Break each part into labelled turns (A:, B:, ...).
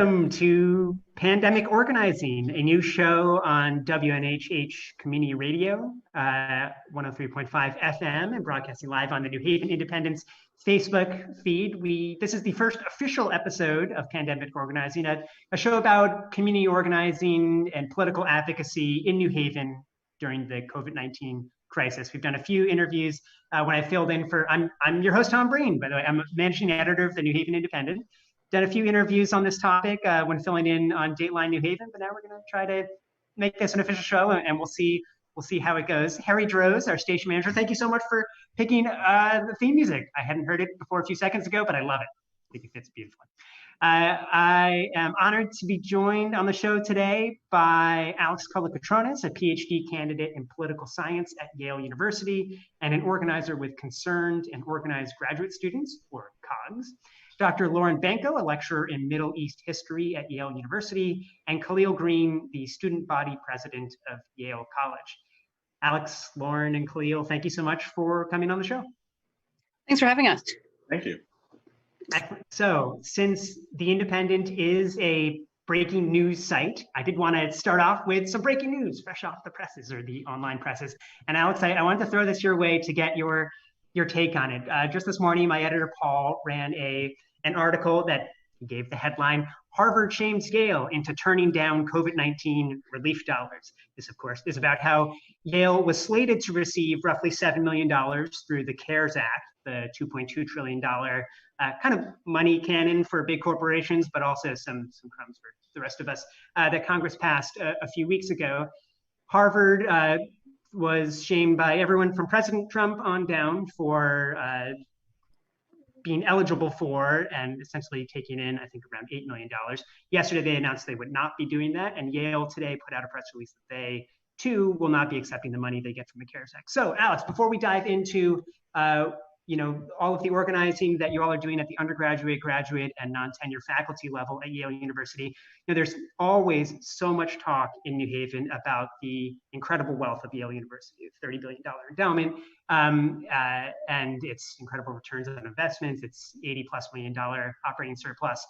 A: Welcome to Pandemic Organizing, a new show on WNHH Community Radio, 103.5 FM, and broadcasting live on the New Haven Independent's Facebook feed. This is the first official episode of Pandemic Organizing, a show about community organizing and political advocacy in New Haven during the COVID-19 crisis. We've done a few interviews when I filled in for, I'm your host, Tom Breen, by the way. I'm a managing editor of the New Haven Independent. Done a few interviews on this topic when filling in on Dateline New Haven, but now we're going to try to make this an official show, and we'll see how it goes. Harry Droz, our station manager, thank you so much for picking the theme music. I hadn't heard it before a few seconds ago, but I love it. I think it fits beautifully. I am honored to be joined on the show today by Alex Kolokotronis, a PhD candidate in political science at Yale University and an organizer with Concerned and Organized Graduate Students, or COGS. Dr. Lauren Benko, a lecturer in Middle East history at Yale University, and Khalil Green, the student body president of Yale College. Alex, Lauren, and Khalil, thank you so much for coming on the show.
B: Thanks for having us.
C: Thank you.
A: So, since The Independent is a breaking news site, I did want to start off with some breaking news, fresh off the presses, or the online presses. And Alex, I wanted to throw this your way to get your take on it. Just this morning, my editor, Paul, ran an article that gave the headline, Harvard shames Yale into turning down COVID-19 relief dollars. This, of course, is about how Yale was slated to receive roughly $7 million through the CARES Act, the $2.2 trillion kind of money cannon for big corporations, but also some crumbs for the rest of us that Congress passed a few weeks ago. Harvard was shamed by everyone from President Trump on down for being eligible for and essentially taking in, I think, around $8 million. Yesterday, they announced they would not be doing that. And Yale today put out a press release that they, too, will not be accepting the money they get from the CARES Act. So, Alex, before we dive into all of the organizing that you all are doing at the undergraduate, graduate, and non-tenure faculty level at Yale University, there's always so much talk in New Haven about the incredible wealth of Yale University, a $30 billion endowment, and its incredible returns on investments, its $80+ million operating surplus.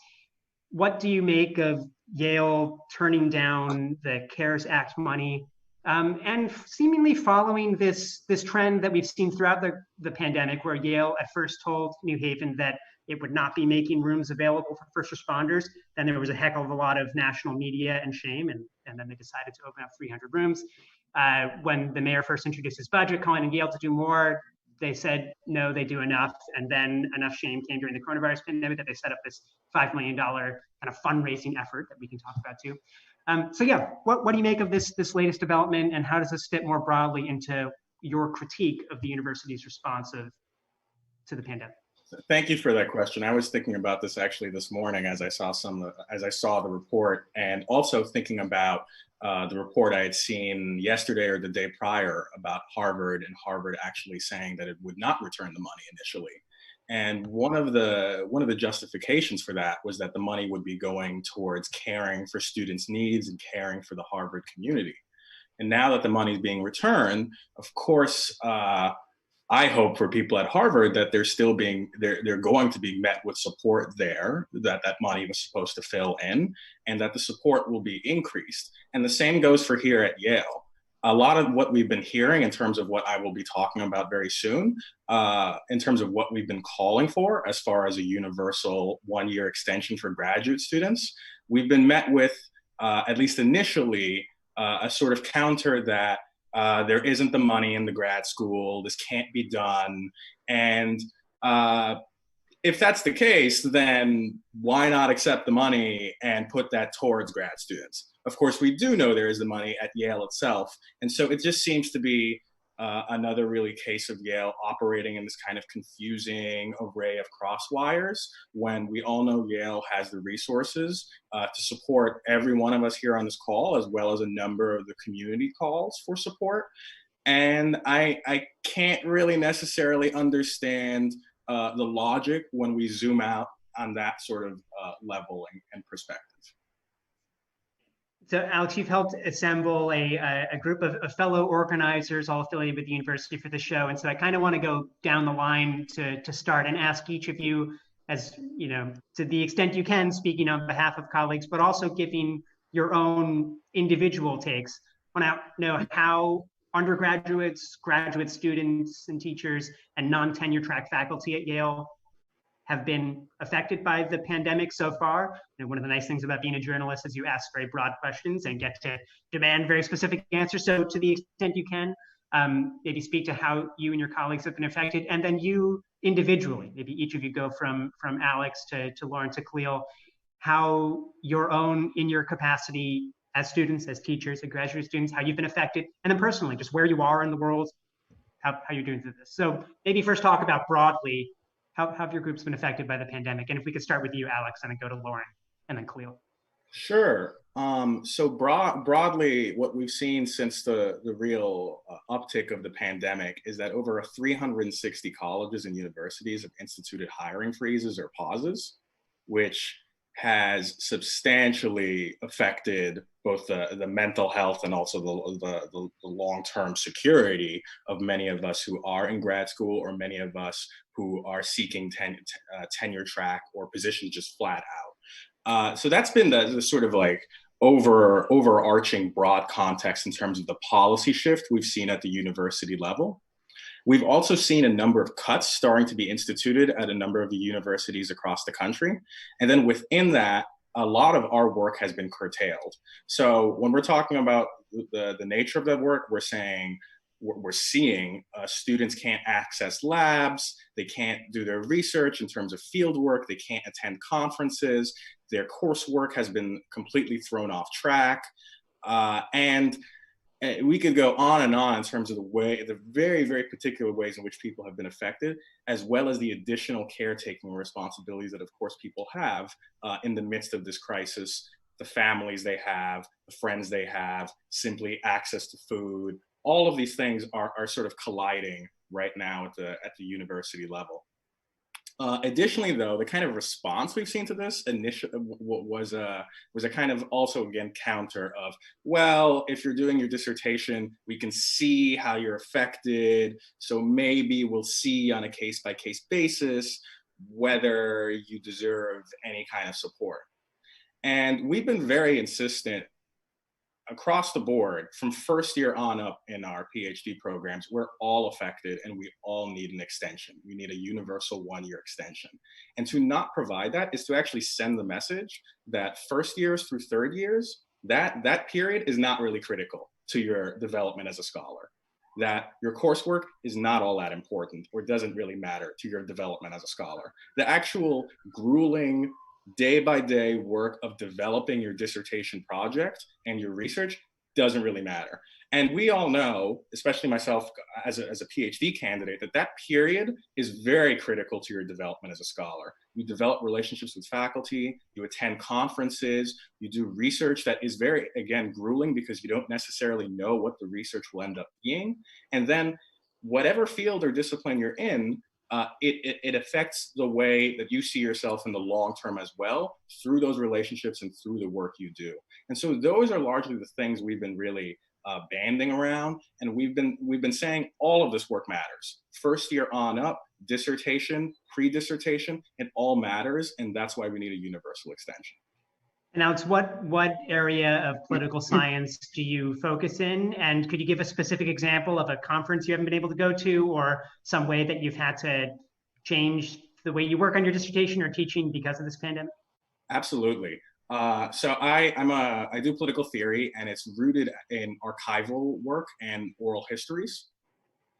A: What do you make of Yale turning down the CARES Act money and seemingly following this trend that we've seen throughout the pandemic, where Yale at first told New Haven that it would not be making rooms available for first responders? Then there was a heck of a lot of national media and shame, and then they decided to open up 300 rooms. When the mayor first introduced his budget, calling on Yale to do more, they said, no, they do enough. And then enough shame came during the coronavirus pandemic that they set up this $5 million kind of fundraising effort that we can talk about too. So yeah, what do you make of this latest development, and how does this fit more broadly into your critique of the university's response to the pandemic?
C: Thank you for that question. I was thinking about this actually this morning as I saw the report, and also thinking about the report I had seen yesterday or the day prior about Harvard, and Harvard actually saying that it would not return the money initially. And one of the justifications for that was that the money would be going towards caring for students' needs and caring for the Harvard community. And now that the money is being returned, of course, I hope for people at Harvard that they're going to be met with support there, that money was supposed to fill in, and that the support will be increased. And the same goes for here at Yale. A lot of what we've been hearing in terms of what I will be talking about very soon, in terms of what we've been calling for as far as a universal one-year extension for graduate students, we've been met with, at least initially, a sort of counter that there isn't the money in the grad school, this can't be done. And if that's the case, then why not accept the money and put that towards grad students? Of course, we do know there is the money at Yale itself. And so it just seems to be another really case of Yale operating in this kind of confusing array of crosswires, when we all know Yale has the resources to support every one of us here on this call, as well as a number of the community calls for support. And I can't really necessarily understand the logic when we zoom out on that sort of level and perspective.
A: So Alex, you've helped assemble a group of fellow organizers, all affiliated with the university, for the show. And so I kind of want to go down the line to start and ask each of you as you know, to the extent you can, speaking on behalf of colleagues, but also giving your own individual takes. I want to know how undergraduates, graduate students and teachers, and non-tenure track faculty at Yale have been affected by the pandemic so far. And one of the nice things about being a journalist is you ask very broad questions and get to demand very specific answers. So to the extent you can, maybe speak to how you and your colleagues have been affected, and then you individually, maybe each of you go from Alex to Lauren to Khalil, how your own, in your capacity as students, as teachers, as graduate students, how you've been affected, and then personally, just where you are in the world, how you're doing through this. So maybe first talk about broadly, how have your groups been affected by the pandemic? And if we could start with you, Alex, and then go to Lauren, and then Khalil.
C: Sure. So broadly, what we've seen since the real uptick of the pandemic is that over 360 colleges and universities have instituted hiring freezes or pauses, which has substantially affected both the mental health and also the long-term security of many of us who are in grad school, or many of us who are seeking tenure track or positions just flat out. So that's been the sort of like overarching broad context in terms of the policy shift we've seen at the university level. We've also seen a number of cuts starting to be instituted at a number of the universities across the country. And then within that, a lot of our work has been curtailed. So when we're talking about the nature of that work, we're seeing students can't access labs, they can't do their research in terms of field work, they can't attend conferences, their coursework has been completely thrown off track. And we could go on and on in terms of the very, very particular ways in which people have been affected, as well as the additional caretaking responsibilities that, of course, people have in the midst of this crisis, the families they have, the friends they have, simply access to food. All of these things are sort of colliding right now at the university level. Additionally, though, the kind of response we've seen to this initially was a kind of also, again, counter of, well, if you're doing your dissertation, we can see how you're affected. So maybe we'll see on a case-by-case basis whether you deserve any kind of support. And we've been very insistent across the board, from first year on up in our PhD programs, we're all affected and we all need an extension. We need a universal one-year extension. And to not provide that is to actually send the message that first years through third years, that period is not really critical to your development as a scholar. That your coursework is not all that important or doesn't really matter to your development as a scholar. The actual grueling day-by-day work of developing your dissertation project and your research doesn't really matter. And we all know, especially myself as a PhD candidate, that period is very critical to your development as a scholar. You develop relationships with faculty, you attend conferences, you do research that is very, again, grueling because you don't necessarily know what the research will end up being. And then whatever field or discipline you're in, it affects the way that you see yourself in the long term as well, through those relationships and through the work you do. And so those are largely the things we've been really banding around, and we've been saying all of this work matters. First year on up, dissertation, pre-dissertation, it all matters, and that's why we need a universal extension.
A: And Alex, what area of political science do you focus in? And could you give a specific example of a conference you haven't been able to go to, or some way that you've had to change the way you work on your dissertation or teaching because of this pandemic?
C: Absolutely. So I do political theory, and it's rooted in archival work and oral histories.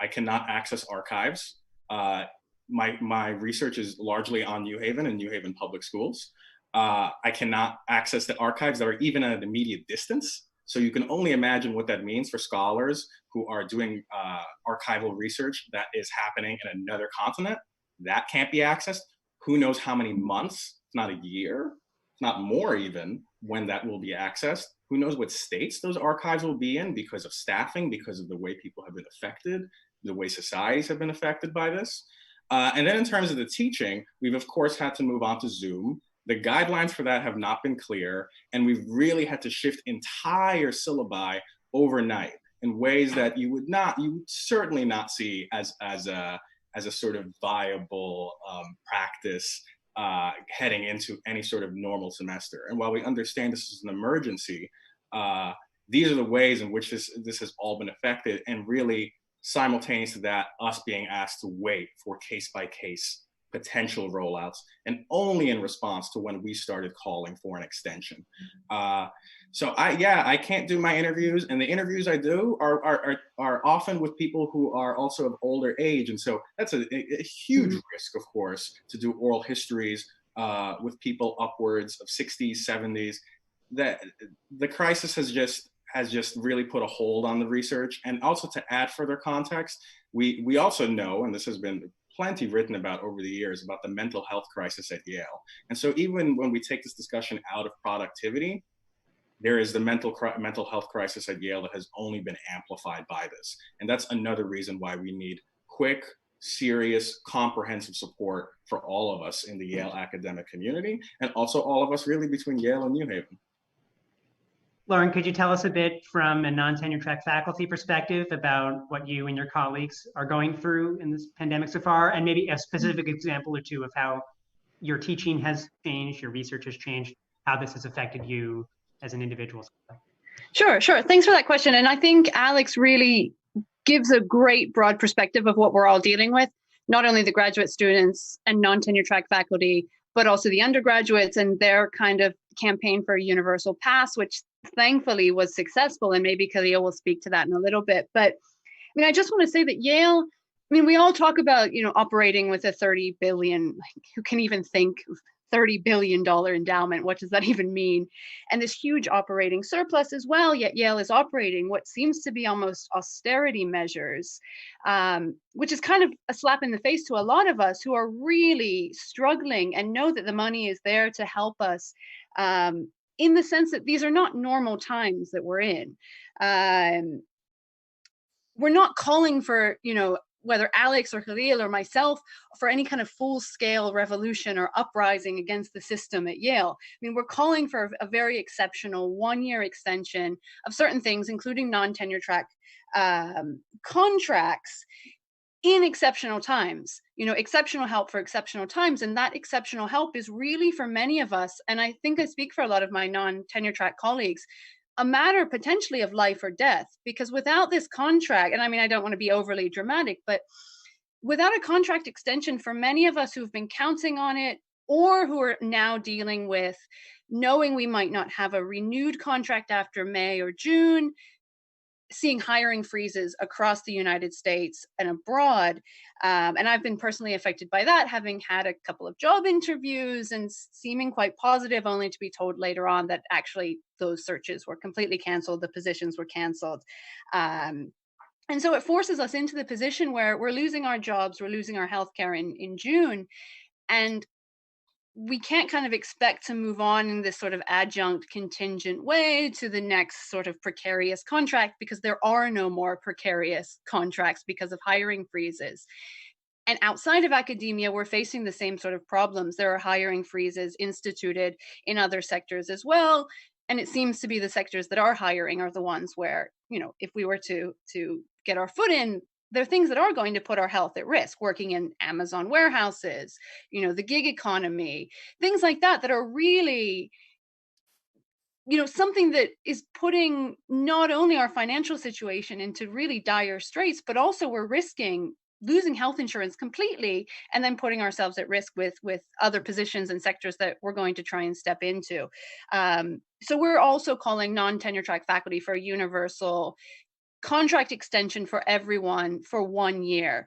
C: I cannot access archives. My research is largely on New Haven and New Haven public schools. I cannot access the archives that are even at an immediate distance. So you can only imagine what that means for scholars who are doing archival research that is happening in another continent. That can't be accessed. Who knows how many months, if not a year, if not more even, when that will be accessed. Who knows what states those archives will be in because of staffing, because of the way people have been affected, the way societies have been affected by this. And then in terms of the teaching, we've of course had to move on to Zoom. The guidelines for that have not been clear, and we've really had to shift entire syllabi overnight in ways that you would certainly not see as a sort of viable practice heading into any sort of normal semester. And while we understand this is an emergency, these are the ways in which this has all been affected, and really simultaneous to that, us being asked to wait for case-by-case potential rollouts, and only in response to when we started calling for an extension. So I can't do my interviews, and the interviews I do are often with people who are also of older age, and so that's a huge risk, of course, to do oral histories with people upwards of 60s, 70s. That the crisis has just really put a hold on the research. And also, to add further context, we also know, and this has been plenty written about over the years, about the mental health crisis at Yale. And so even when we take this discussion out of productivity, there is the mental health crisis at Yale that has only been amplified by this. And that's another reason why we need quick, serious, comprehensive support for all of us in the Yale academic community, and also all of us really between Yale and New Haven.
A: Lauren, could you tell us a bit from a non-tenure track faculty perspective about what you and your colleagues are going through in this pandemic so far, and maybe a specific example or two of how your teaching has changed, your research has changed, how this has affected you as an individual?
B: Sure. Thanks for that question. And I think Alex really gives a great broad perspective of what we're all dealing with, not only the graduate students and non-tenure track faculty, but also the undergraduates and their kind of campaign for a universal pass, which thankfully was successful. And maybe Khalil will speak to that in a little bit. But I mean, I just want to say that Yale, I mean, we all talk about, operating with a 30 billion, who can even think $30 billion endowment? What does that even mean? And this huge operating surplus as well, yet Yale is operating what seems to be almost austerity measures, which is kind of a slap in the face to a lot of us who are really struggling and know that the money is there to help us, in the sense that these are not normal times that we're in. We're not calling for, whether Alex or Khalil or myself, for any kind of full-scale revolution or uprising against the system at Yale. I mean, we're calling for a very exceptional one-year extension of certain things, including non-tenure track contracts, in exceptional times, exceptional help for exceptional times. And that exceptional help is really, for many of us, and I think I speak for a lot of my non-tenure track colleagues, a matter potentially of life or death, because without this contract, and I mean, I don't want to be overly dramatic, but without a contract extension, for many of us who've been counting on it, or who are now dealing with knowing we might not have a renewed contract after May or June, seeing hiring freezes across the United States and abroad. And I've been personally affected by that, having had a couple of job interviews and seeming quite positive, only to be told later on that actually those searches were completely canceled, the positions were canceled. And so it forces us into the position where we're losing our jobs, we're losing our healthcare in June. And we can't kind of expect to move on in this sort of adjunct contingent way to the next sort of precarious contract, because there are no more precarious contracts because of hiring freezes. And outside of academia, we're facing the same sort of problems. There are hiring freezes instituted in other sectors as well. And it seems to be the sectors that are hiring are the ones where, if we were to get our foot in, there are things that are going to put our health at risk, working in Amazon warehouses, the gig economy, things like that are really, something that is putting not only our financial situation into really dire straits, but also we're risking losing health insurance completely and then putting ourselves at risk with other positions and sectors that we're going to try and step into. So we're also calling non-tenure track faculty for a universal contract extension for everyone for 1 year,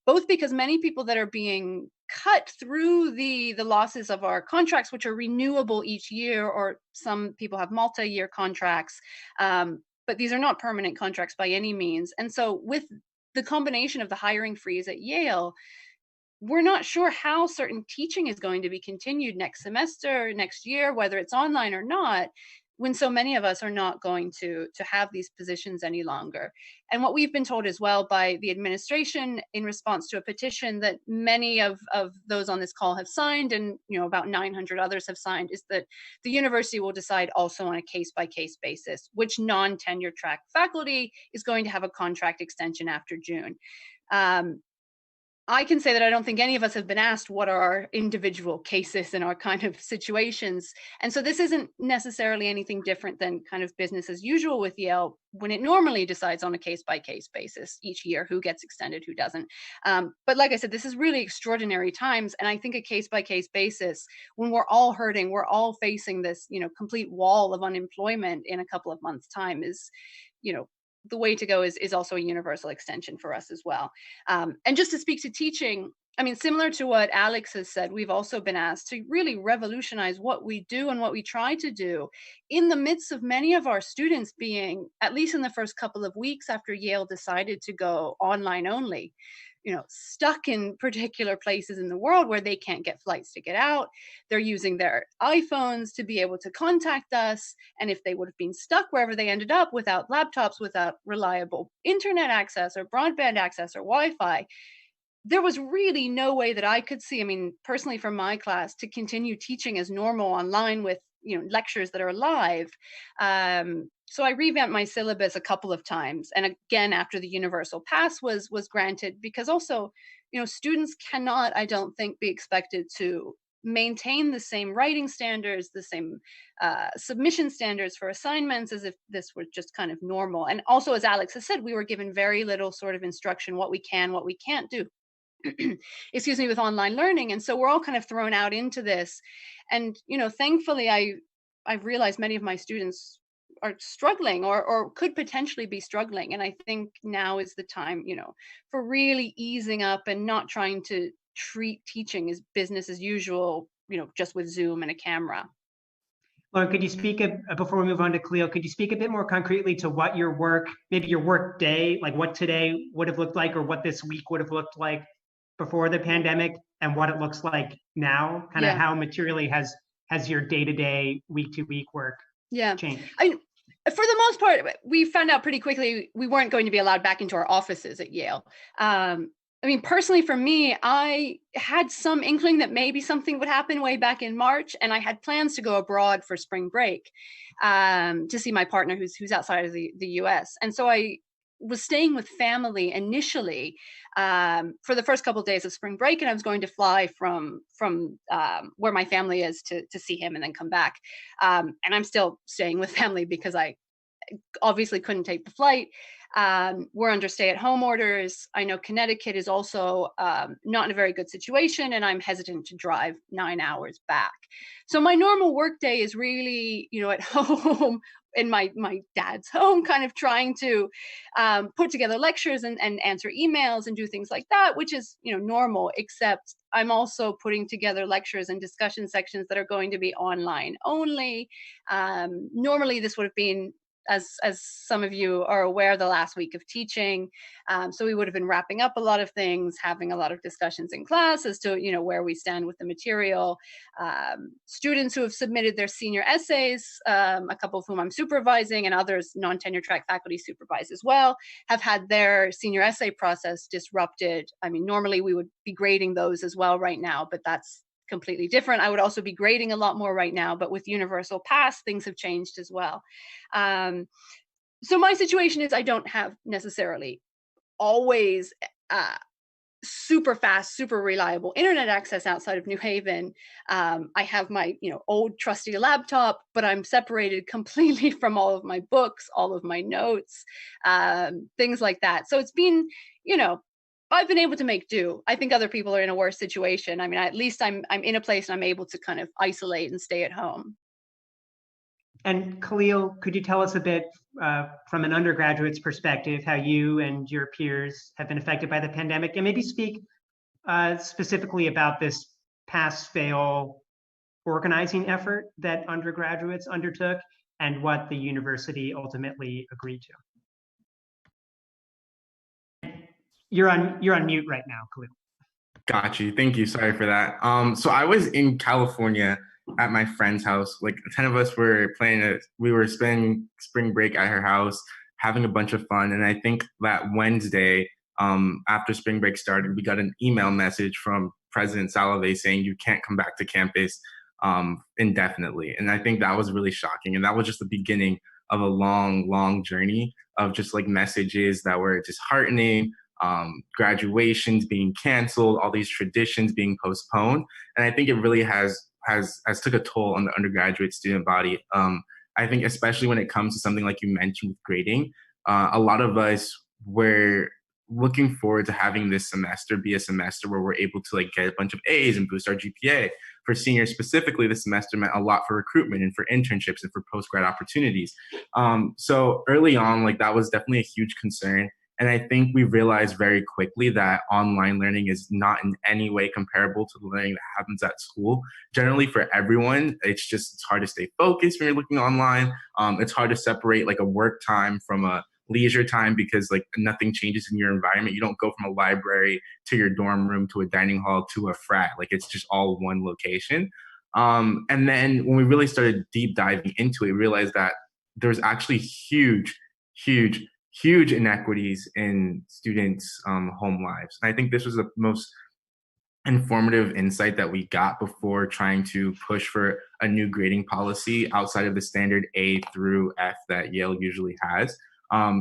B: both because many people that are being cut through the losses of our contracts, which are renewable each year, or some people have multi-year contracts, but these are not permanent contracts by any means. And so with the combination of the hiring freeze at Yale, we're not sure how certain teaching is going to be continued next semester, next year, whether it's online or not, when so many of us are not going to have these positions any longer. And what we've been told as well by the administration in response to a petition that many of those on this call have signed, and about 900 others have signed, is that the university will decide also on a case-by-case basis which non-tenure track faculty is going to have a contract extension after June. I can say that I don't think any of us have been asked what are our individual cases and our kind of situations. And so this isn't necessarily anything different than kind of business as usual with Yale when it normally decides on a case by case basis each year who gets extended, who doesn't. But like I said, this is really extraordinary times. And I think a case by case basis, when we're all hurting, we're all facing this, complete wall of unemployment in a couple of months' time is, you know, the way to go is also a universal extension for us as well. And just to speak to teaching, I mean, similar to what Alex has said, we've also been asked to really revolutionize what we do and what we try to do in the midst of many of our students being, at least in the first couple of weeks after Yale decided to go online only, stuck in particular places in the world where they can't get flights to get out. They're using their iPhones to be able to contact us. And if they would have been stuck wherever they ended up without laptops, without reliable internet access or broadband access or Wi-Fi, there was really no way that I could see, I mean, personally from my class, to continue teaching as normal online with, lectures that are live. So I revamped my syllabus a couple of times. And again, after the universal pass was granted, because also, students cannot, I don't think, be expected to maintain the same writing standards, the same submission standards for assignments as if this were just kind of normal. And also, as Alex has said, we were given very little sort of instruction, what we can, what we can't do. Excuse me, with online learning. And so we're all kind of thrown out into this. And, thankfully, I've realized many of my students are struggling or could potentially be struggling. And I think now is the time, for really easing up and not trying to treat teaching as business as usual, just with Zoom and a camera.
A: Lauren, could you speak, before we move on to Cleo, could you speak a bit more concretely to what your work, maybe your work day, like what today would have looked like or what this week would have looked like before the pandemic and what it looks like now? Kind of how materially has your day-to-day, week-to-week work changed?
B: I mean, for the most part, we found out pretty quickly we weren't going to be allowed back into our offices at Yale. I mean, personally, for me, I had some inkling that maybe something would happen way back in March, and I had plans to go abroad for spring break to see my partner who's outside of the US. And so I was staying with family initially for the first couple of days of spring break, and I was going to fly from where my family is to see him and then come back. And I'm still staying with family because I obviously couldn't take the flight. We're under stay-at-home orders. I know Connecticut is also not in a very good situation, and I'm hesitant to drive 9 hours back. So my normal work day is really, at home in my dad's home, kind of trying to put together lectures and answer emails and do things like that, which is, normal, except I'm also putting together lectures and discussion sections that are going to be online only. Normally this would have been, as some of you are aware, the last week of teaching. So we would have been wrapping up a lot of things, having a lot of discussions in class as to, where we stand with the material. Students who have submitted their senior essays, a couple of whom I'm supervising and others non-tenure track faculty supervise as well, have had their senior essay process disrupted. I mean, normally we would be grading those as well right now, but that's completely different. I would also be grading a lot more right now, but with universal pass, things have changed as well. So my situation is I don't have necessarily always super fast, super reliable internet access outside of New Haven. I have my, old trusty laptop, but I'm separated completely from all of my books, all of my notes, things like that. So it's been, I've been able to make do. I think other people are in a worse situation. I mean, at least I'm in a place and I'm able to kind of isolate and stay at home.
A: And Khalil, could you tell us a bit from an undergraduate's perspective how you and your peers have been affected by the pandemic, and maybe speak specifically about this pass-fail organizing effort that undergraduates undertook and what the university ultimately agreed to? You're on mute right now, Khalil.
D: Got you. Thank you. Sorry for that. So I was in California at my friend's house. Like 10 of us were we were spending spring break at her house, having a bunch of fun. And I think that Wednesday, after spring break started, we got an email message from President Salovey saying you can't come back to campus indefinitely. And I think that was really shocking. And that was just the beginning of a long, long journey of just like messages that were disheartening, graduations being canceled, all these traditions being postponed. And I think it really has took a toll on the undergraduate student body. I think especially when it comes to something like you mentioned with grading, a lot of us were looking forward to having this semester be a semester where we're able to like get a bunch of A's and boost our GPA. For seniors specifically, this semester meant a lot for recruitment and for internships and for post-grad opportunities. So early on, like that was definitely a huge concern. And I think we realized very quickly that online learning is not in any way comparable to the learning that happens at school. Generally, for everyone, it's hard to stay focused when you're looking online. It's hard to separate like a work time from a leisure time because like nothing changes in your environment. You don't go from a library to your dorm room to a dining hall to a frat. Like it's just all one location. And then when we really started deep diving into it, we realized that there's actually huge inequities in students' home lives. And I think this was the most informative insight that we got before trying to push for a new grading policy outside of the standard A through F that Yale usually has.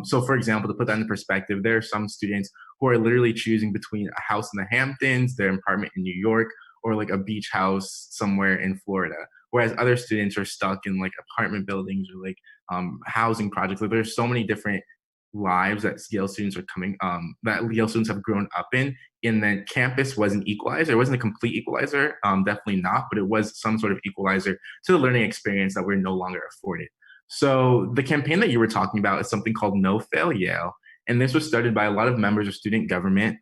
D: So for example, to put that into perspective, there are some students who are literally choosing between a house in the Hamptons, their apartment in New York, or like a beach house somewhere in Florida. Whereas other students are stuck in like apartment buildings or like housing projects. Like there's so many different lives that Yale students are that Yale students have grown up in that campus was an equalizer. It wasn't a complete equalizer, definitely not, but it was some sort of equalizer to the learning experience that we're no longer afforded. So the campaign that you were talking about is something called No Fail Yale. And this was started by a lot of members of student government.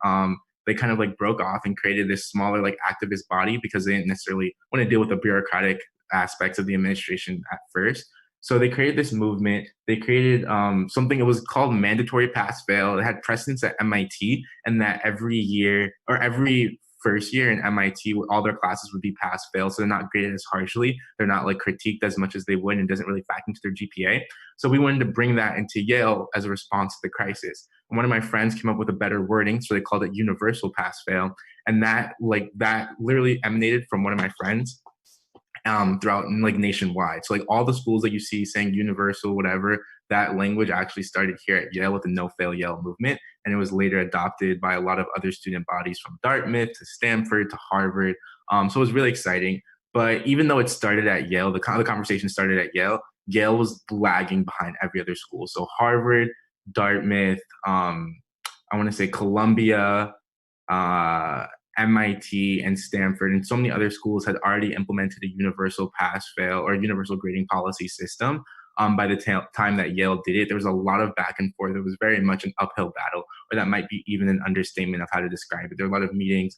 D: They kind of like broke off and created this smaller like activist body because they didn't necessarily want to deal with the bureaucratic aspects of the administration at first. So they created this movement. They created something that was called mandatory pass fail. It had precedence at MIT, and that every year or every first year in MIT, all their classes would be pass fail. So they're not graded as harshly. They're not like critiqued as much as they would and doesn't really factor into their GPA. So we wanted to bring that into Yale as a response to the crisis. And one of my friends came up with a better wording. So they called it universal pass fail. And that literally emanated from one of my friends. Throughout like nationwide. So like all the schools that you see saying universal, whatever, that language actually started here at Yale with the No Fail Yale movement. And it was later adopted by a lot of other student bodies from Dartmouth to Stanford to Harvard. So it was really exciting. But even though it started at Yale, the conversation started at Yale, Yale was lagging behind every other school. So Harvard, Dartmouth, I want to say Columbia, MIT and Stanford and so many other schools had already implemented a universal pass fail or universal grading policy system. By the time that Yale did it, there was a lot of back and forth. It was very much an uphill battle, or that might be even an understatement of how to describe it. There were a lot of meetings.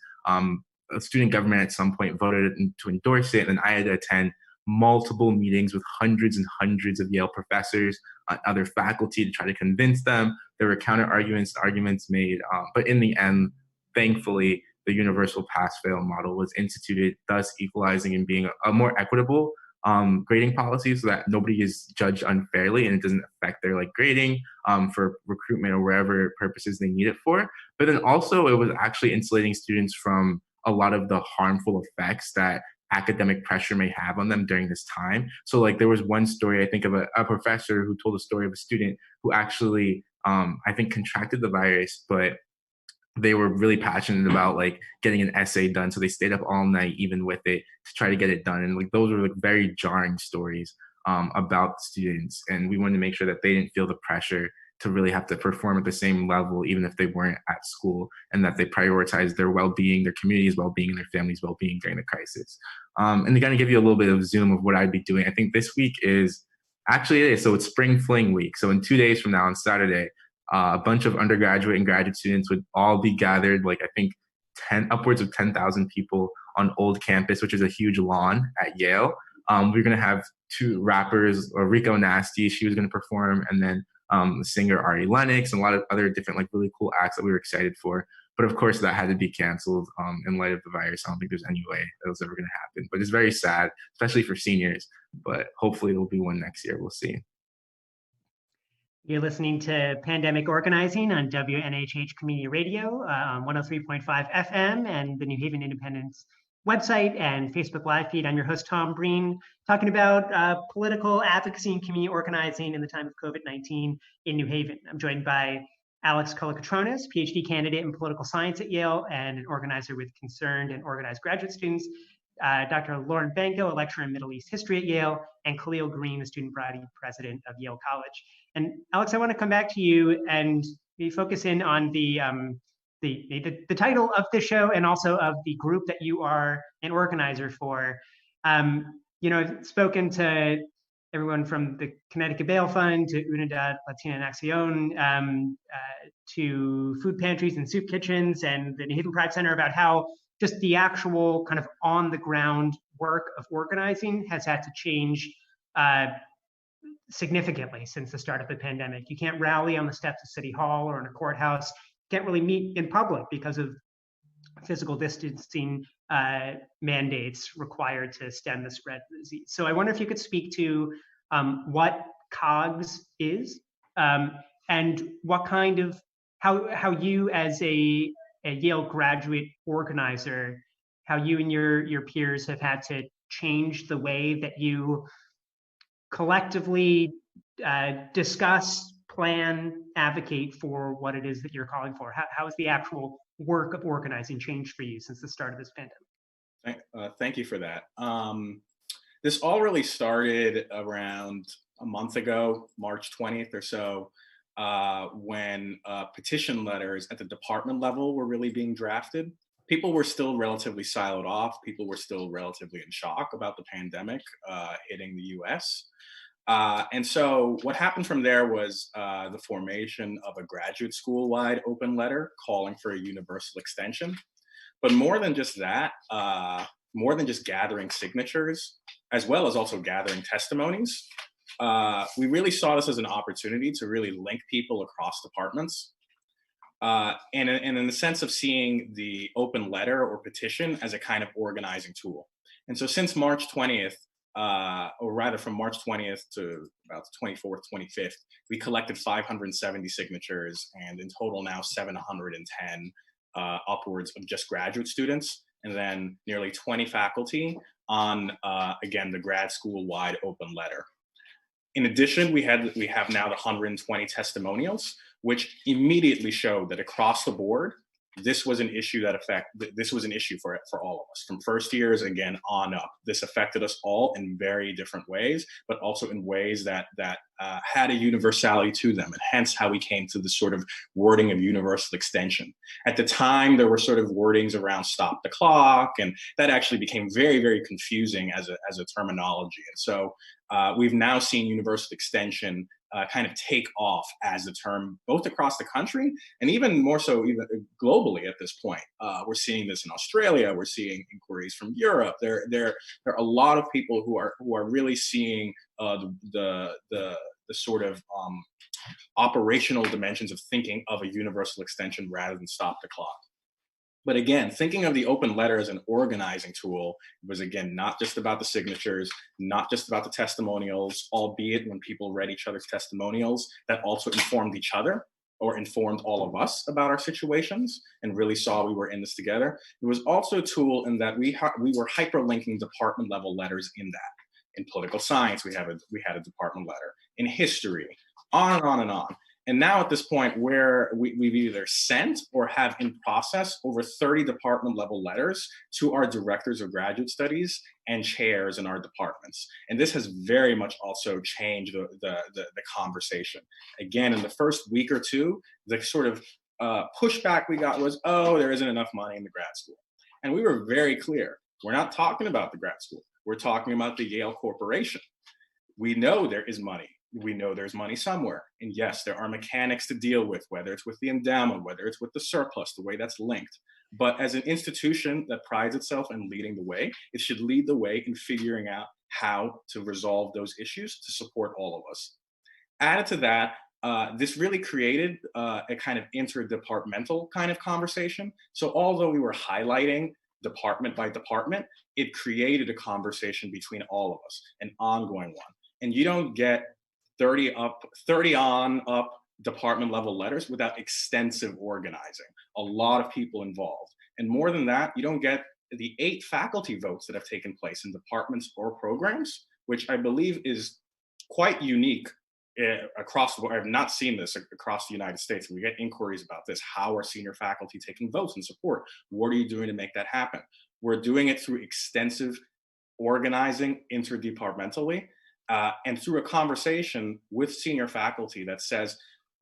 D: Student government at some point voted to endorse it, and I had to attend multiple meetings with hundreds and hundreds of Yale professors, other faculty to try to convince them. There were counter arguments made, but in the end, thankfully, the universal pass-fail model was instituted, thus equalizing and being a more equitable grading policy so that nobody is judged unfairly and it doesn't affect their like grading for recruitment or wherever purposes they need it for. But then also it was actually insulating students from a lot of the harmful effects that academic pressure may have on them during this time. So like there was one story, I think of a professor who told a story of a student who actually, I think contracted the virus, but they were really passionate about like getting an essay done. So they stayed up all night even with it to try to get it done. And like those were like very jarring stories about students. And we wanted to make sure that they didn't feel the pressure to really have to perform at the same level, even if they weren't at school, and that they prioritized their well-being, their community's well-being, and their family's well-being during the crisis. And to kind of give you a little bit of zoom of what I'd be doing, I think this week is actually it is. So it's Spring Fling Week. So in 2 days from now on Saturday, a bunch of undergraduate and graduate students would all be gathered, like I think upwards of 10,000 people on Old Campus, which is a huge lawn at Yale. We're going to have two rappers, or Rico Nasty, she was going to perform, and then the singer Ari Lennox and a lot of other different like really cool acts that we were excited for. But of course that had to be canceled in light of the virus. I don't think there's any way that was ever going to happen, but it's very sad, especially for seniors, but hopefully there'll be one next year. We'll see.
A: You're listening to Pandemic Organizing on WNHH Community Radio on 103.5 FM and the New Haven Independent's website and Facebook Live feed. I'm your host, Tom Breen, talking about political advocacy and community organizing in the time of COVID-19 in New Haven. I'm joined by Alex Kolokotronis, PhD candidate in political science at Yale and an organizer with concerned and organized graduate students. Dr. Lauren Banco, a lecturer in Middle East history at Yale, and Khalil Green, the student body president of Yale College. And Alex, I want to come back to you and we focus in on the title of the show and also of the group that you are an organizer for. I've spoken to everyone from the Connecticut Bail Fund to Unidad Latina en Acción, to food pantries and soup kitchens and the New Haven Pride Center about how just the actual kind of on the ground work of organizing has had to change significantly since the start of the pandemic. You can't rally on the steps of City Hall or in a courthouse. You can't really meet in public because of physical distancing mandates required to stem the spread of the disease. So I wonder if you could speak to what COGS is and what kind of, how you as a Yale graduate organizer, how you and your peers have had to change the way that you collectively discuss, plan, advocate for what it is that you're calling for. How has the actual work of organizing changed for you since the start of this pandemic?
C: Thank you for that. This all really started around a month ago, March 20th or so, when petition letters at the department level were really being drafted. People were still relatively siloed off. People were still relatively in shock about the pandemic hitting the US. And so what happened from there was the formation of a graduate school-wide open letter calling for a universal extension. But more than just that, more than just gathering signatures, as well as also gathering testimonies, we really saw this as an opportunity to really link people across departments. And in the sense of seeing the open letter or petition as a kind of organizing tool. And so since March 20th, or rather from March 20th to about the 24th, 25th, we collected 570 signatures and in total now 710 upwards of just graduate students, and then nearly 20 faculty on, again, the grad school-wide open letter. In addition, we have now the 120 testimonials, which immediately showed that across the board, this was an issue for all of us from first years again on up. This affected us all in very different ways, but also in ways that had a universality to them, and hence how we came to the sort of wording of universal extension. At the time, there were sort of wordings around stop the clock, and that actually became very, very confusing as a terminology. And so we've now seen universal extension kind of take off as a term, both across the country and even more so even globally at this point. We're seeing this in Australia. We're seeing inquiries from Europe. There are a lot of people who are really seeing the sort of operational dimensions of thinking of a universal extension rather than stop the clock. But again, thinking of the open letter as an organizing tool was, again, not just about the signatures, not just about the testimonials, albeit when people read each other's testimonials, that also informed each other or informed all of us about our situations and really saw we were in this together. It was also a tool in that we were hyperlinking department level letters in that. In political science, we had a department letter. In history, on and on and on. And now at this point where we've either sent or have in process over 30 department level letters to our directors of graduate studies and chairs in our departments. And this has very much also changed the conversation. Again, in the first week or two, the sort of pushback we got was, oh, there isn't enough money in the grad school. And we were very clear, we're not talking about the grad school. We're talking about the Yale Corporation. We know there is money. We know there's money somewhere. And yes, there are mechanics to deal with, whether it's with the endowment, whether it's with the surplus, the way that's linked. But as an institution that prides itself in leading the way, it should lead the way in figuring out how to resolve those issues to support all of us. Added to that, this really created a kind of interdepartmental kind of conversation. So although we were highlighting department by department, it created a conversation between all of us, an ongoing one. And you don't get 30 on up department level letters without extensive organizing, a lot of people involved. And more than that, you don't get the 8 faculty votes that have taken place in departments or programs, which I believe is quite unique across the board. I've not seen this across the United States. We get inquiries about this. How are senior faculty taking votes and support? What are you doing to make that happen? We're doing it through extensive organizing interdepartmentally, and through a conversation with senior faculty that says,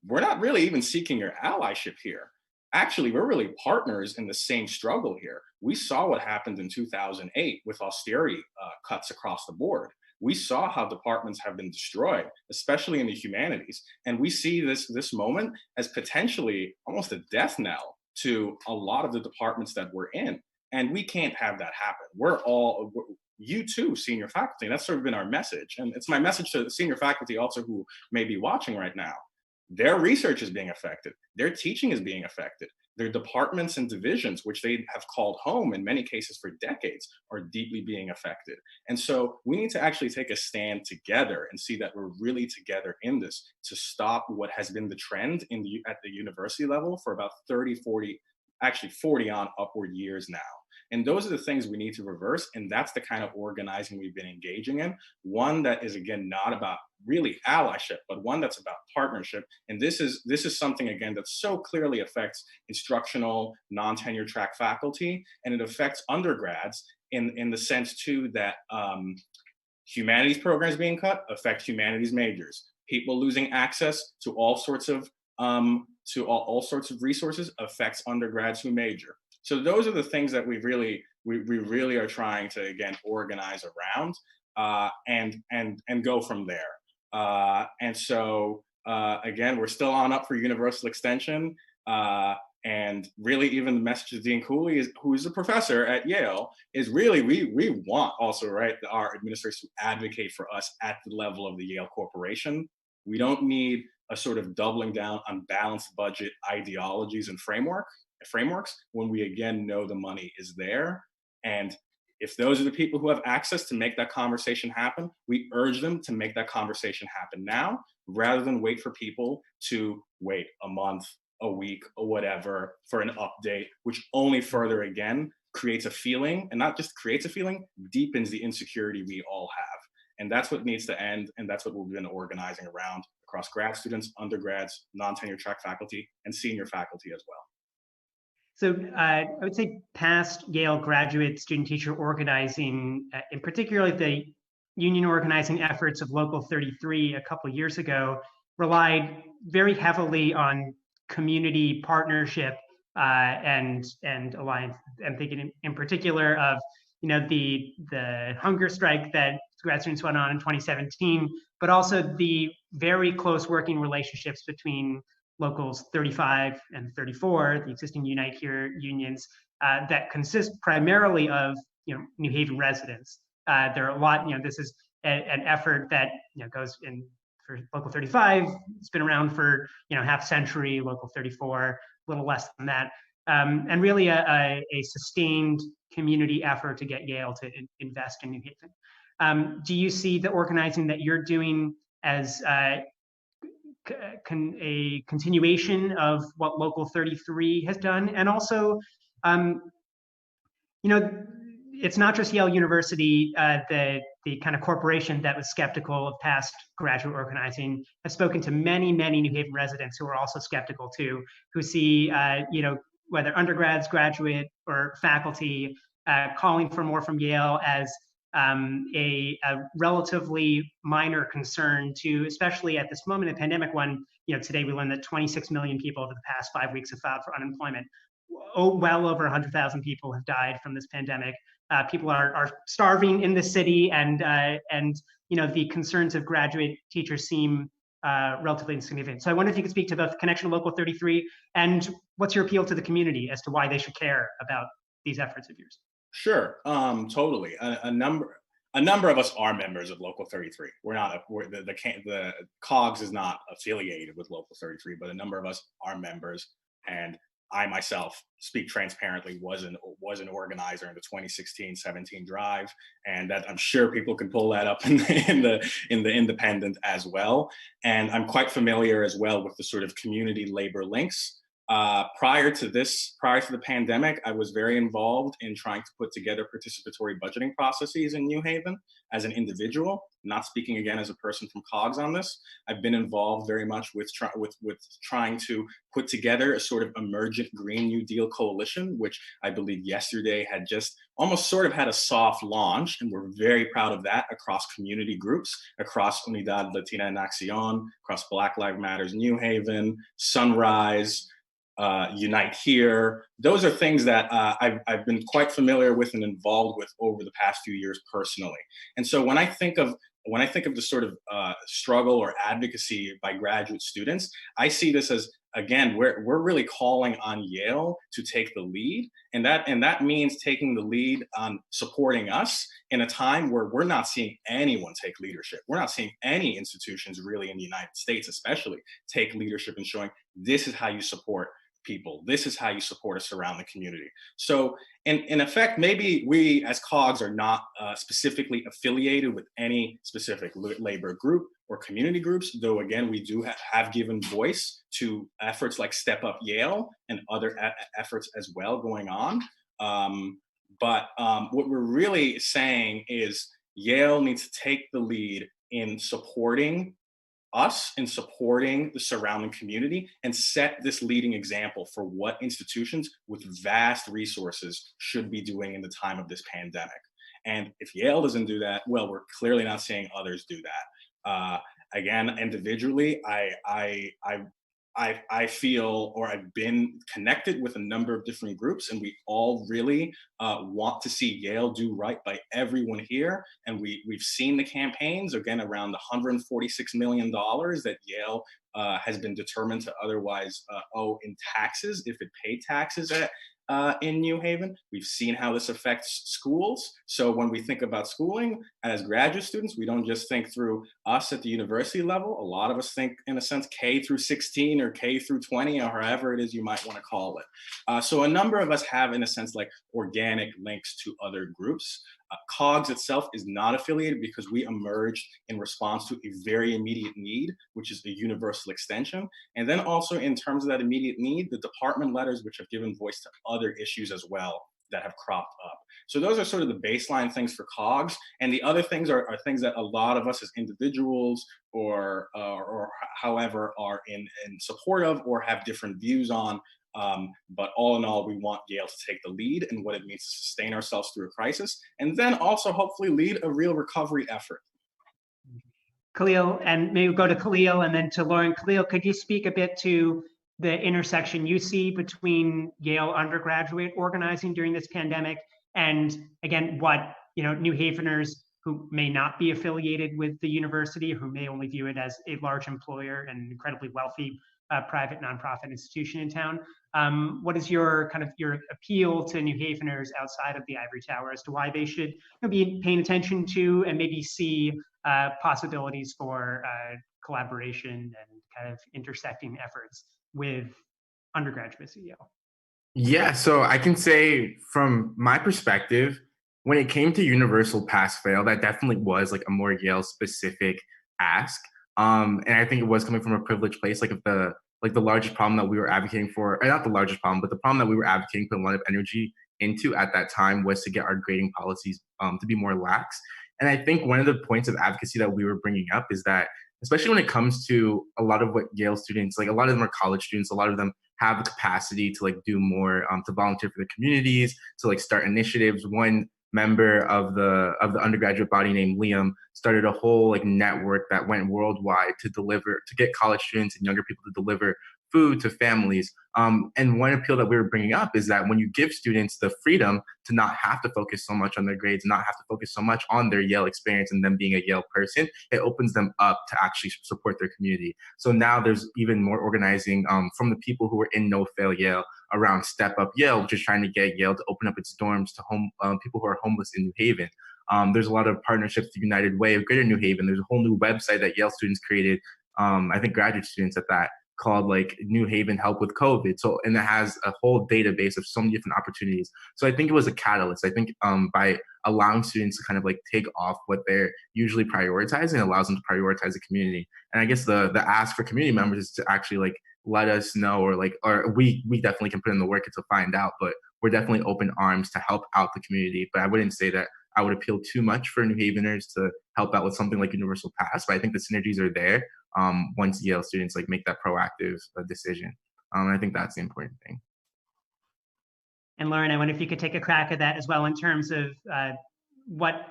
C: we're not really even seeking your allyship here. Actually, we're really partners in the same struggle here. We saw what happened in 2008 with austerity cuts across the board. We saw how departments have been destroyed, especially in the humanities. And we see this moment as potentially almost a death knell to a lot of the departments that we're in. And we can't have that happen. You too, senior faculty, and that's sort of been our message. And it's my message to the senior faculty also who may be watching right now. Their research is being affected. Their teaching is being affected. Their departments and divisions, which they have called home in many cases for decades, are deeply being affected. And so we need to actually take a stand together and see that we're really together in this to stop what has been the trend at the university level for about 30, 40, actually 40 on upward years now. And those are the things we need to reverse. And that's the kind of organizing we've been engaging in. One that is, again, not about really allyship, but one that's about partnership. And this is something, again, that so clearly affects instructional, non-tenure track faculty. And it affects undergrads in the sense, too, that humanities programs being cut affect humanities majors. People losing access to all sorts of resources affects undergrads who major. So those are the things that we really are trying to, again, organize around and go from there. And so again, we're still on up for universal extension. And really, even the message to Dean Cooley, who is a professor at Yale, is really we want also, right, our administrators to advocate for us at the level of the Yale Corporation. We don't need a sort of doubling down on balanced budget ideologies and frameworks when we, again, know the money is there. And if those are the people who have access to make that conversation happen, we urge them to make that conversation happen now, rather than wait for people to wait a month, a week, or whatever for an update, which only further, again, creates a feeling, and not just creates a feeling, deepens the insecurity we all have. And that's what needs to end, and that's what we've been organizing around across grad students, undergrads, non-tenure track faculty, and senior faculty as well.
A: So I would say past Yale graduate student teacher organizing, in particular the union organizing efforts of Local 33 a couple of years ago, relied very heavily on community partnership and alliance. I'm thinking in particular of the hunger strike that grad students went on in 2017, but also the very close working relationships between Locals 35 and 34, the existing Unite Here unions that consist primarily of New Haven residents. There are a lot. This is an effort that goes in for Local 35. It's been around for half century. Local 34, a little less than that, and really a sustained community effort to get Yale to invest in New Haven. Do you see the organizing that you're doing as a continuation of what Local 33 has done? And also, it's not just Yale University, the kind of corporation that was skeptical of past graduate organizing. I've spoken to many, many New Haven residents who are also skeptical too, who see, whether undergrads, graduate, or faculty calling for more from Yale as a relatively minor concern to, especially at this moment in the pandemic when, today we learned that 26 million people over the past 5 weeks have filed for unemployment. Well over 100,000 people have died from this pandemic. People are starving in the city, and the concerns of graduate teachers seem relatively insignificant. So I wonder if you could speak to the connection of Local 33 and what's your appeal to the community as to why they should care about these efforts of yours.
C: Sure, totally. A number of us are members of Local 33. We're not. The COGS is not affiliated with Local 33, but a number of us are members. And I myself, speak transparently, was an organizer in the 2016-17 drive, and that I'm sure people can pull that up in the Independent as well. And I'm quite familiar as well with the sort of community labor links Prior to the pandemic, I was very involved in trying to put together participatory budgeting processes in New Haven as an individual, not speaking again as a person from COGS on this. I've been involved very much with trying to put together a sort of emergent Green New Deal coalition, which I believe yesterday had just almost sort of had a soft launch, and we're very proud of that across community groups, across Unidad Latina en Acción, across Black Lives Matters New Haven, Sunrise, Unite Here. Those are things that I've been quite familiar with and involved with over the past few years personally. And so when I think of the sort of struggle or advocacy by graduate students, I see this as, again, we're really calling on Yale to take the lead, and that means taking the lead on supporting us in a time where we're not seeing anyone take leadership. We're not seeing any institutions really in the United States, especially, take leadership in showing this is how you support people. This is how you support a surrounding community. So in effect, maybe we as COGS are not specifically affiliated with any specific labor group or community groups, though again, we do have given voice to efforts like Step Up Yale and other efforts as well going on. But what we're really saying is Yale needs to take the lead in supporting us, in supporting the surrounding community, and set this leading example for what institutions with vast resources should be doing in the time of this pandemic. And if Yale doesn't do that, well, we're clearly not seeing others do that. Again, individually, I feel, or I've been connected with a number of different groups, and we all really want to see Yale do right by everyone here. And we've seen the campaigns, again, around the $146 million that Yale has been determined to otherwise owe in taxes if it paid taxes in New Haven. We've seen how this affects schools. So when we think about schooling as graduate students, we don't just think through us at the university level. A lot of us think, in a sense, K through 16 or K through 20, or however it is you might want to call it. So a number of us have, in a sense, like organic links to other groups. COGS itself is not affiliated because we emerged in response to a very immediate need, which is a universal extension. And then also in terms of that immediate need, the department letters, which have given voice to other issues as well that have cropped up. So those are sort of the baseline things for COGS. And the other things are things that a lot of us as individuals or however are in support of or have different views on. But all in all, we want Yale to take the lead in what it means to sustain ourselves through a crisis, and then also hopefully lead a real recovery effort.
A: Khalil, and maybe we'll go to Khalil and then to Lauren. Khalil, could you speak a bit to the intersection you see between Yale undergraduate organizing during this pandemic and, again, what New Haveners who may not be affiliated with the university, who may only view it as a large employer and incredibly wealthy private nonprofit institution in town. What is your appeal to New Haveners outside of the ivory tower as to why they should be paying attention to and maybe see possibilities for collaboration and kind of intersecting efforts with undergraduates at Yale?
D: Yeah, so I can say from my perspective, when it came to universal pass-fail, that definitely was like a more Yale specific ask. And I think it was coming from a privileged place, like if the largest problem that we were advocating for, or not the largest problem, but the problem that we were advocating put a lot of energy into at that time was to get our grading policies to be more lax. And I think one of the points of advocacy that we were bringing up is that, especially when it comes to a lot of what Yale students, like a lot of them are college students, a lot of them have the capacity to like do more, to volunteer for the communities, to like start initiatives. One member of the undergraduate body named Liam started a whole like network that went worldwide to get college students and younger people to deliver food to families. And one appeal that we were bringing up is that when you give students the freedom to not have to focus so much on their grades, not have to focus so much on their Yale experience and them being a Yale person, it opens them up to actually support their community. So now there's even more organizing from the people who were in No Fail Yale around Step Up Yale, which is trying to get Yale to open up its dorms to people who are homeless in New Haven. There's a lot of partnerships with United Way of Greater New Haven. There's a whole new website that Yale students created, I think graduate students at that, called like New Haven Help with COVID. So, and it has a whole database of so many different opportunities. So I think it was a catalyst. I think by allowing students to kind of like take off what they're usually prioritizing, it allows them to prioritize the community. And I guess the ask for community members is to actually like let us know, or we definitely can put in the work to find out, but we're definitely open arms to help out the community. But I wouldn't say that I would appeal too much for New Haveners to help out with something like Universal Pass, but I think the synergies are there once Yale students like make that proactive decision. And I think that's the important thing.
A: And Lauren, I wonder if you could take a crack at that as well in terms of what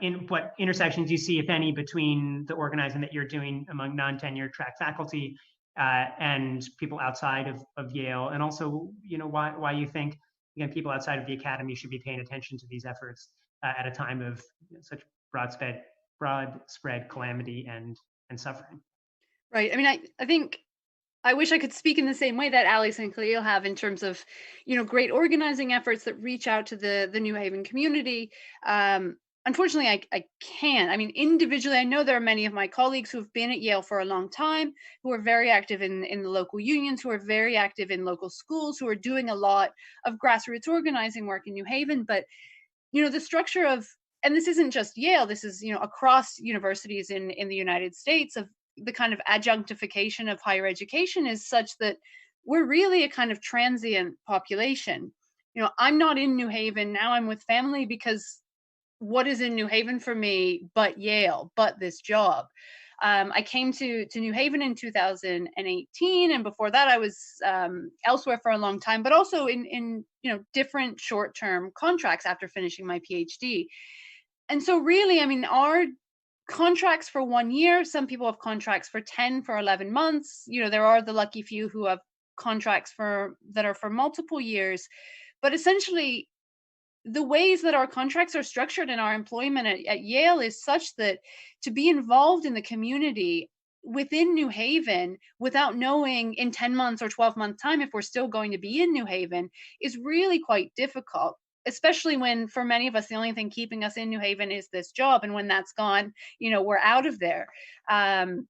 A: intersections you see, if any, between the organizing that you're doing among non-tenure track faculty and people outside of Yale, and also, why you think, again, people outside of the academy should be paying attention to these efforts at a time of such broad spread calamity and suffering.
B: Right. I mean, I think I wish I could speak in the same way that Alex and Khalil have in terms of, great organizing efforts that reach out to the New Haven community. Unfortunately, I can't. I mean, individually, I know there are many of my colleagues who have been at Yale for a long time, who are very active in the local unions, who are very active in local schools, who are doing a lot of grassroots organizing work in New Haven. But, the structure of, and this isn't just Yale, this is, across universities in the United States, of the kind of adjunctification of higher education is such that we're really a kind of transient population. I'm not in New Haven now, I'm with family, because what is in New Haven for me but Yale, but this job? I came to New Haven in 2018, and before that I was elsewhere for a long time, but also in different short-term contracts after finishing my PhD. And so really, I mean, our contracts for 1 year, some people have contracts for 10, for 11 months. There are the lucky few who have contracts that are for multiple years. But essentially, the ways that our contracts are structured in our employment at Yale is such that to be involved in the community within New Haven without knowing in 10 months or 12-month time if we're still going to be in New Haven is really quite difficult, especially when, for many of us, the only thing keeping us in New Haven is this job. And when that's gone, we're out of there. In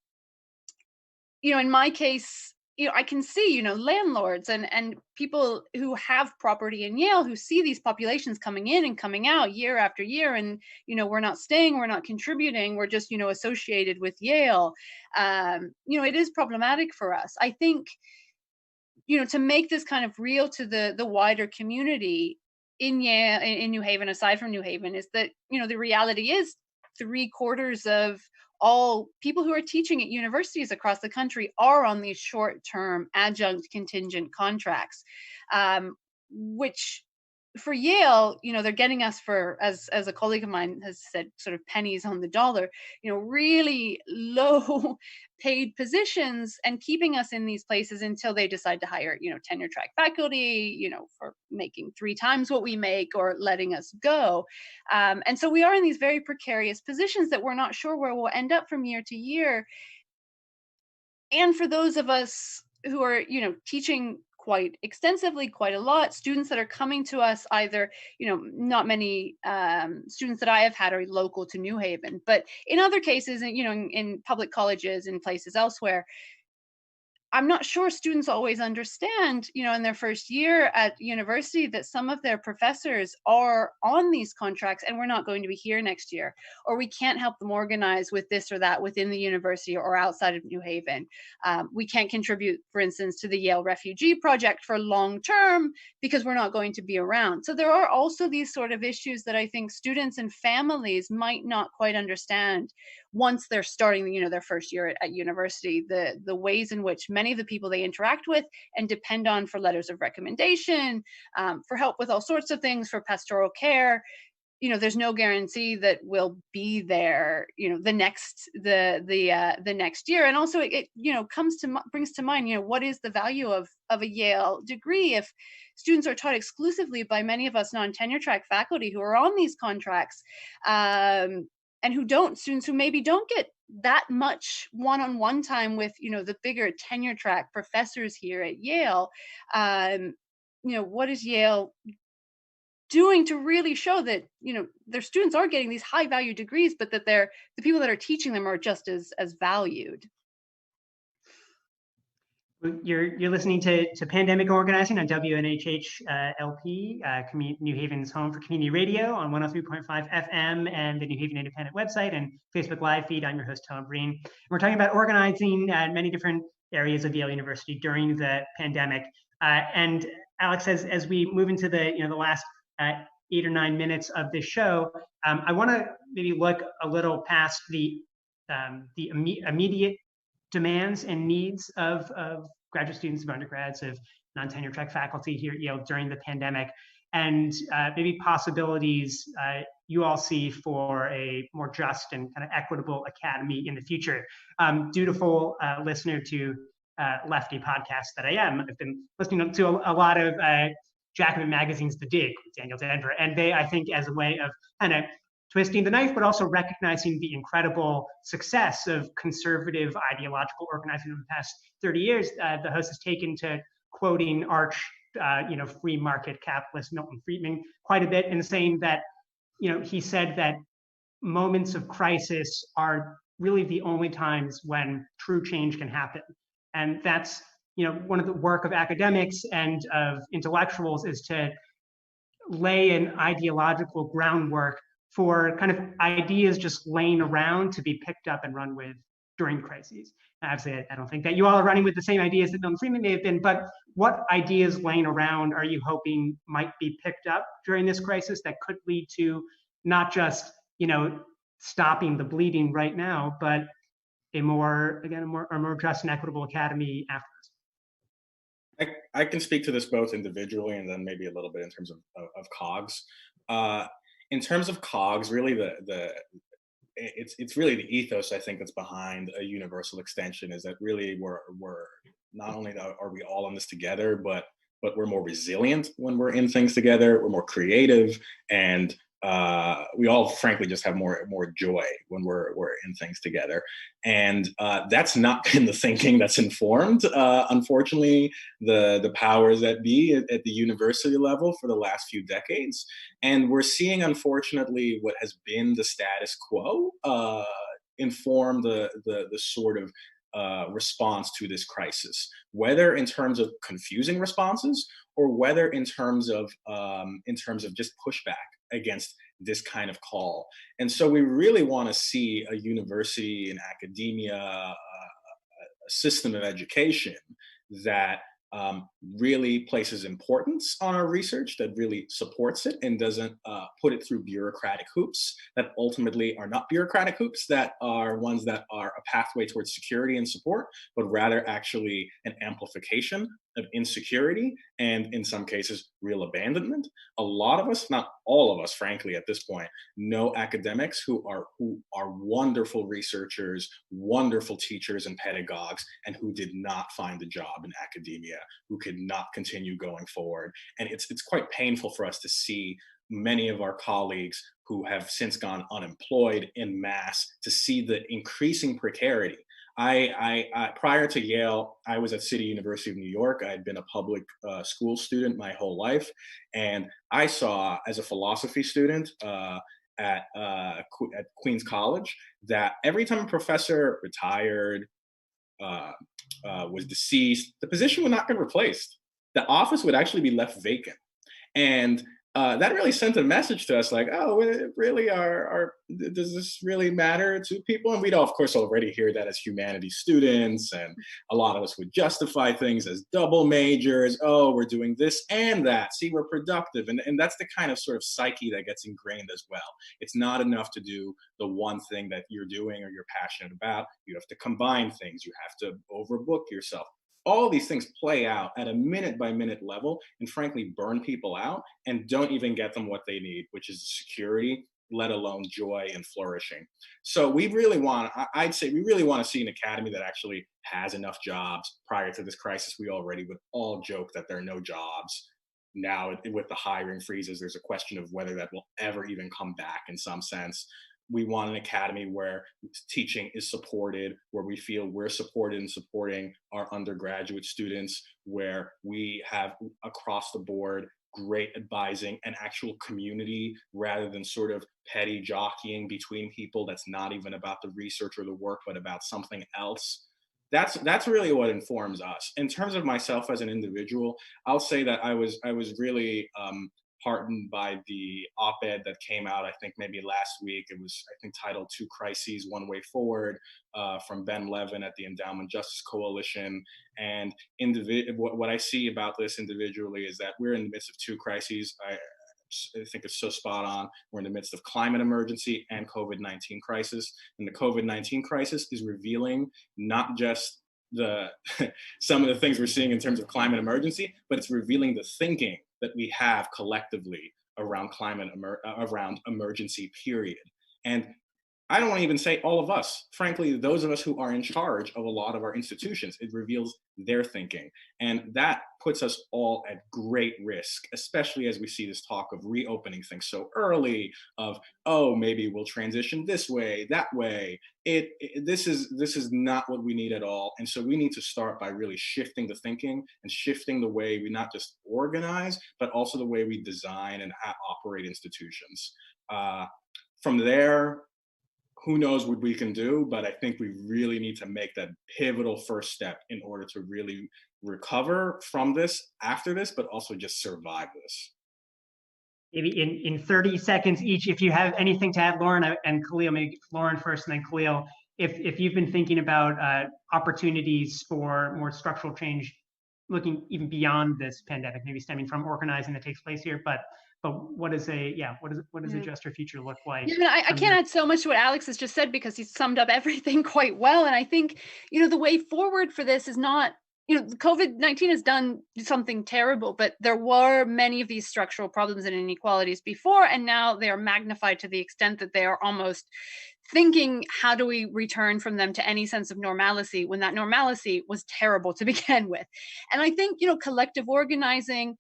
B: my case, I can see, landlords and people who have property in Yale who see these populations coming in and coming out year after year. And, we're not staying, we're not contributing, we're just, associated with Yale. It is problematic for us. I think, to make this kind of real to the wider community in Yale, in New Haven, aside from New Haven, is that, the reality is 3/4 of all people who are teaching at universities across the country are on these short-term adjunct contingent contracts, which for Yale, they're getting us for, as a colleague of mine has said, sort of pennies on the dollar, really low paid positions, and keeping us in these places until they decide to hire, tenure track faculty, for making 3 times what we make, or letting us go. And so we are in these very precarious positions that we're not sure where we'll end up from year to year. And for those of us who are, teaching quite extensively, quite a lot, students that are coming to us, either, not many students that I have had are local to New Haven, but in other cases, in public colleges and places elsewhere, I'm not sure students always understand, in their first year at university, that some of their professors are on these contracts and we're not going to be here next year, or we can't help them organize with this or that within the university or outside of New Haven. We can't contribute, for instance, to the Yale Refugee Project for long term because we're not going to be around. So there are also these sort of issues that I think students and families might not quite understand once they're starting, their first year at university, the ways in which many of the people they interact with and depend on for letters of recommendation, for help with all sorts of things, for pastoral care, there's no guarantee that we'll be there, the next year. And also it brings to mind, what is the value of a Yale degree if students are taught exclusively by many of us non-tenure track faculty who are on these contracts, and students who maybe don't get that much one-on-one time with, the bigger tenure track professors here at Yale. What is Yale doing to really show that, their students are getting these high value degrees, but that the people that are teaching them are just as valued?
A: You're listening to Pandemic Organizing on WNHH LP, New Haven's home for community radio on 103.5 FM and the New Haven Independent website and Facebook Live feed. I'm your host, Tom Breen. We're talking about organizing at many different areas of Yale University during the pandemic. And Alex, as we move into the the last 8 or 9 minutes of this show, I want to maybe look a little past the immediate demands and needs of graduate students, of undergrads, of non-tenure track faculty here at Yale during the pandemic, and maybe possibilities you all see for a more just and kind of equitable academy in the future. Dutiful listener to Lefty podcast that I am, I've been listening to a lot of Jacobin Magazine's The Dig with Daniel Denver, and they, I think, as a way of kind of twisting the knife, but also recognizing the incredible success of conservative ideological organizing in the past 30 years, the host has taken to quoting arch, free market capitalist Milton Friedman quite a bit, and saying that, he said that moments of crisis are really the only times when true change can happen. And that's, one of the work of academics and of intellectuals is to lay an ideological groundwork for kind of ideas just laying around to be picked up and run with during crises. Obviously, I don't think that you all are running with the same ideas that Milton Friedman may have been, but what ideas laying around are you hoping might be picked up during this crisis that could lead to not just, stopping the bleeding right now, but a more just and equitable academy afterwards?
C: I can speak to this both individually and then maybe a little bit in terms of COGS. In terms of COGS, really it's really the ethos, I think, that's behind a universal extension, is that really we're not only are we all in this together, but we're more resilient when we're in things together. We're more creative, and we all frankly just have more joy when we're in things together. And that's not been the thinking that's informed, unfortunately, the powers that be at the university level for the last few decades. And we're seeing, unfortunately, what has been the status quo inform the sort of response to this crisis, whether in terms of confusing responses or whether in terms of just pushback against this kind of call. And so we really want to see a university and academia, a system of education that really places importance on our research, that really supports it and doesn't put it through bureaucratic hoops that ultimately are not bureaucratic hoops, that are ones that are a pathway towards security and support, but rather actually an amplification of insecurity and, in some cases, real abandonment. A lot of us, not all of us, frankly, at this point, know academics who are wonderful researchers, wonderful teachers and pedagogues, and who did not find a job in academia, who could not continue going forward. And it's quite painful for us to see many of our colleagues who have since gone unemployed en masse, to see the increasing precarity. I prior to Yale, I was at City University of New York. I had been a public school student my whole life, and I saw, as a philosophy student at Queens College, that every time a professor retired, was deceased, the position would not get replaced. The office would actually be left vacant, and that really sent a message to us, like, oh, it really does this really matter to people? And we'd, of course, already hear that as humanities students, and a lot of us would justify things as double majors. Oh, we're doing this and that. See, we're productive. And that's the kind of sort of psyche that gets ingrained as well. It's not enough to do the one thing that you're doing or you're passionate about. You have to combine things. You have to overbook yourself. All these things play out at a minute by minute level and frankly burn people out and don't even get them what they need, which is security, let alone joy and flourishing. So we really want to see an academy that actually has enough jobs. Prior to this crisis, we already would all joke that there are no jobs. Now with the hiring freezes, there's a question of whether that will ever even come back in some sense. We want an academy where teaching is supported, where we feel we're supported in supporting our undergraduate students, where we have across the board great advising and actual community rather than sort of petty jockeying between people that's not even about the research or the work, but about something else. That's really what informs us. In terms of myself as an individual, I'll say that I was really heartened by the op-ed that came out, I think maybe last week. It was, I think, titled Two Crises, One Way Forward, from Ben Levin at the Endowment Justice Coalition. And what I see about this individually is that we're in the midst of two crises. I think it's so spot on. We're in the midst of climate emergency and COVID-19 crisis. And the COVID-19 crisis is revealing not just some of the things we're seeing in terms of climate emergency, but it's revealing the thinking that we have collectively around around emergency, period. And I don't want to even say all of us. Frankly, those of us who are in charge of a lot of our institutions, it reveals their thinking. And that puts us all at great risk, especially as we see this talk of reopening things so early, of, oh, maybe we'll transition this way, that way. This is not what we need at all. And so we need to start by really shifting the thinking and shifting the way we not just organize, but also the way we design and operate institutions. From there, who knows what we can do, but I think we really need to make that pivotal first step in order to really recover from this after this, but also just survive this.
A: Maybe in 30 seconds each, if you have anything to add, Lauren and Khalil, maybe Lauren first and then Khalil, if you've been thinking about opportunities for more structural change, looking even beyond this pandemic, maybe stemming from organizing that takes place here, but what does a Just Our Future look like?
B: Yeah, I can't add so much to what Alex has just said because he's summed up everything quite well. And I think, the way forward for this is not, COVID-19 has done something terrible, but there were many of these structural problems and inequalities before, and now they are magnified to the extent that they are almost thinking, how do we return from them to any sense of normalcy when that normalcy was terrible to begin with? And I think, collective organizing,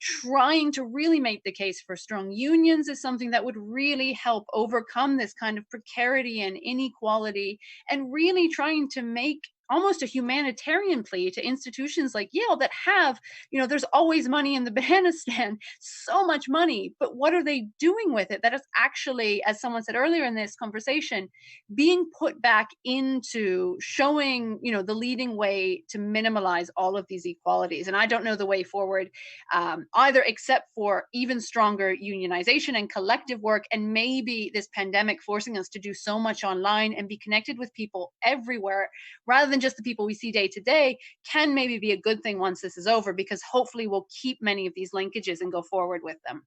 B: trying to really make the case for strong unions is something that would really help overcome this kind of precarity and inequality, and really trying to make almost a humanitarian plea to institutions like Yale that have, there's always money in the banana stand, so much money, but what are they doing with it? That is actually, as someone said earlier in this conversation, being put back into showing, the leading way to minimize all of these equalities. And I don't know the way forward either, except for even stronger unionization and collective work, and maybe this pandemic forcing us to do so much online and be connected with people everywhere, rather than just the people we see day to day, can maybe be a good thing once this is over, because hopefully we'll keep many of these linkages and go forward with them.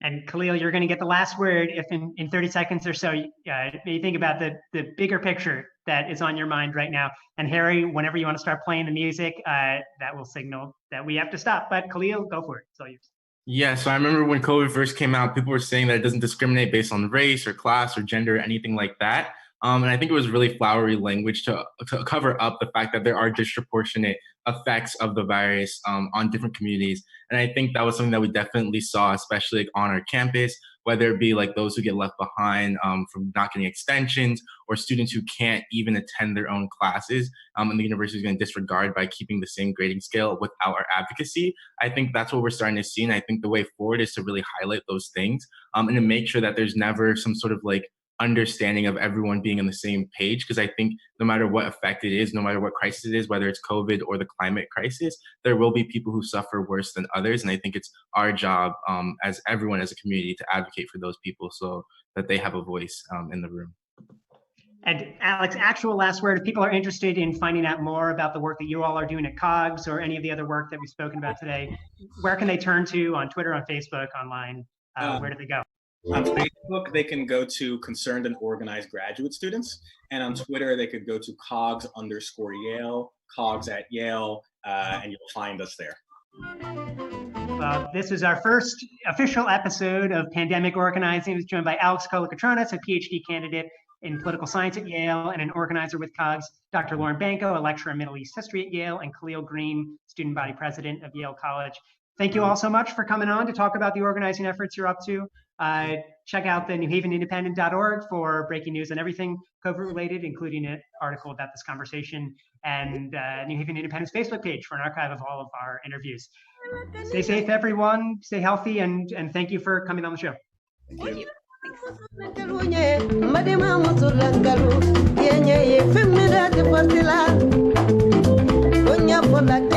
A: And Khalil, you're going to get the last word if in 30 seconds or so, you think about the bigger picture that is on your mind right now. And Harry, whenever you want to start playing the music, that will signal that we have to stop. But Khalil, go for it. It's all yours.
D: Yeah, so I remember when COVID first came out, people were saying that it doesn't discriminate based on race or class or gender or anything like that. And I think it was really flowery language to cover up the fact that there are disproportionate effects of the virus on different communities. And I think that was something that we definitely saw, especially on our campus, whether it be like those who get left behind from not getting extensions, or students who can't even attend their own classes, and the university is going to disregard by keeping the same grading scale without our advocacy. I think that's what we're starting to see. And I think the way forward is to really highlight those things and to make sure that there's never some sort of understanding of everyone being on the same page, because I think no matter what effect it is, no matter what crisis it is, whether it's COVID or the climate crisis, there will be people who suffer worse than others. And I think it's our job as everyone as a community to advocate for those people so that they have a voice in the room.
A: And Alex, actual last word, if people are interested in finding out more about the work that you all are doing at COGS or any of the other work that we've spoken about today, where can they turn to on Twitter, on Facebook, online? Where do they go?
C: On Facebook, they can go to Concerned and Organized Graduate Students. And on Twitter, they could go to COGS_Yale, COGS at Yale, and you'll find us there.
A: Well, this is our first official episode of Pandemic Organizing. It was joined by Alex Kolokotronis, a PhD candidate in political science at Yale and an organizer with COGS, Dr. Lauren Banco, a lecturer in Middle East history at Yale, and Khalil Green, student body president of Yale College. Thank you all so much for coming on to talk about the organizing efforts you're up to. Check out the newhavenindependent.org for breaking news and everything COVID related, including an article about this conversation, and New Haven Independent's Facebook page for an archive of all of our interviews. Stay safe, everyone. Stay healthy, and thank you for coming on the show.
B: Thank you.
E: Thanks.